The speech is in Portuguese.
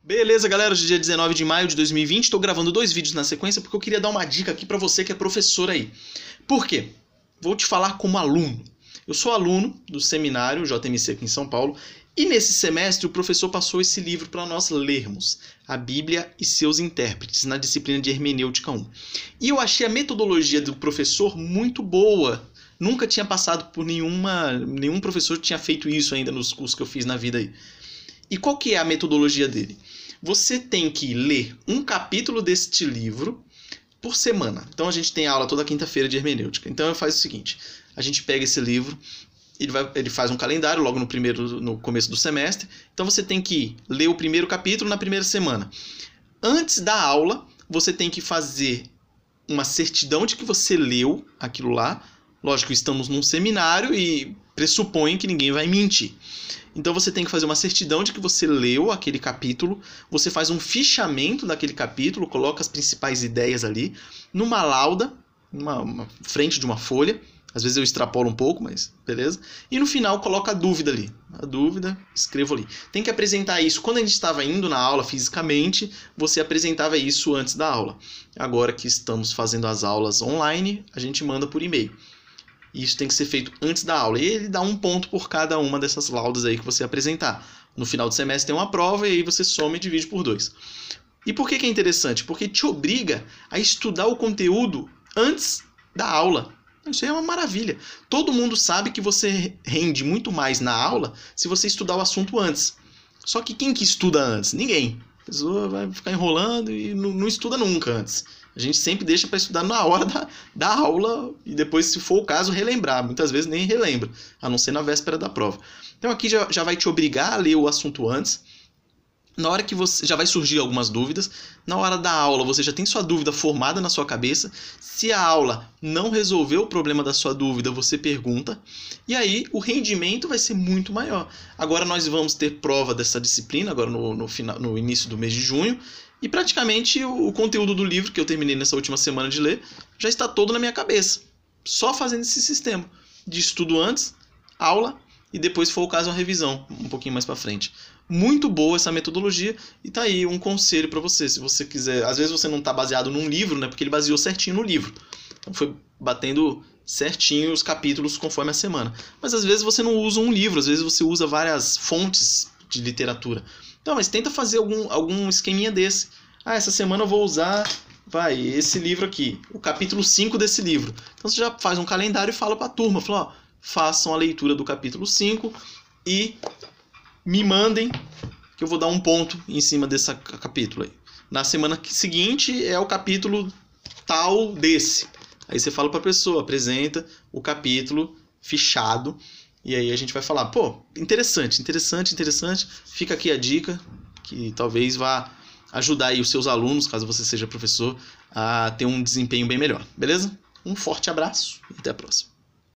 Beleza, galera, hoje é dia 19 de maio de 2020, estou gravando 2 vídeos na sequência porque eu queria dar uma dica aqui para você que é professor aí. Por quê? Vou te falar como aluno. Eu sou aluno do seminário JMC aqui em São Paulo e nesse semestre o professor passou esse livro para nós lermos, A Bíblia e seus Intérpretes, na disciplina de Hermenêutica 1. E eu achei a metodologia do professor muito boa. Nunca tinha passado por nenhum professor que tinha feito isso ainda nos cursos que eu fiz na vida aí. E qual que é a metodologia dele? Você tem que ler um capítulo deste livro por semana. Então a gente tem aula toda quinta-feira de hermenêutica. Então faz o seguinte, a gente pega esse livro, ele faz um calendário logo no começo do semestre. Então você tem que ler o primeiro capítulo na primeira semana. Antes da aula, você tem que fazer uma certidão de que você leu aquilo lá. Lógico, estamos num seminário e pressupõe que ninguém vai mentir. Então você tem que fazer uma certidão de que você leu aquele capítulo, você faz um fichamento daquele capítulo, coloca as principais ideias ali, numa lauda, uma frente de uma folha, às vezes eu extrapolo um pouco, mas beleza, e no final coloca a dúvida ali, a dúvida, escrevo ali. Tem que apresentar isso, quando a gente estava indo na aula fisicamente, você apresentava isso antes da aula. Agora que estamos fazendo as aulas online, a gente manda por e-mail. Isso tem que ser feito antes da aula. E ele dá um ponto por cada uma dessas laudas aí que você apresentar. No final do semestre tem uma prova e aí você soma e divide por 2. E por que é interessante? Porque te obriga a estudar o conteúdo antes da aula. Isso aí é uma maravilha. Todo mundo sabe que você rende muito mais na aula se você estudar o assunto antes. Só que quem que estuda antes? Ninguém. A pessoa vai ficar enrolando e não estuda nunca antes. A gente sempre deixa para estudar na hora da aula e depois, se for o caso, relembrar. Muitas vezes nem relembra, a não ser na véspera da prova. Então aqui já vai te obrigar a ler o assunto antes. Na hora que você já vai surgir algumas dúvidas, na hora da aula você já tem sua dúvida formada na sua cabeça. Se a aula não resolveu o problema da sua dúvida, você pergunta. E aí o rendimento vai ser muito maior. Agora nós vamos ter prova dessa disciplina, agora no início do mês de junho. E praticamente o conteúdo do livro que eu terminei nessa última semana de ler já está todo na minha cabeça. Só fazendo esse sistema de estudo antes, aula e depois, se for o caso, uma revisão um pouquinho mais para frente. Muito boa essa metodologia e tá aí um conselho para você. Se você quiser, às vezes você não está baseado num livro, né? Porque ele baseou certinho no livro. Então foi batendo certinho os capítulos conforme a semana. Mas às vezes você não usa um livro, às vezes você usa várias fontes de literatura. Então, mas tenta fazer algum esqueminha desse. Essa semana eu vou usar, esse livro aqui, o capítulo 5 desse livro. Então você já faz um calendário e fala para a turma, fala, façam a leitura do capítulo 5 e me mandem que eu vou dar um ponto em cima desse capítulo aí. Na semana seguinte é o capítulo tal desse. Aí você fala para a pessoa, apresenta o capítulo fichado. E aí a gente vai falar, interessante. Fica aqui a dica, que talvez vá ajudar aí os seus alunos, caso você seja professor, a ter um desempenho bem melhor. Beleza? Um forte abraço e até a próxima.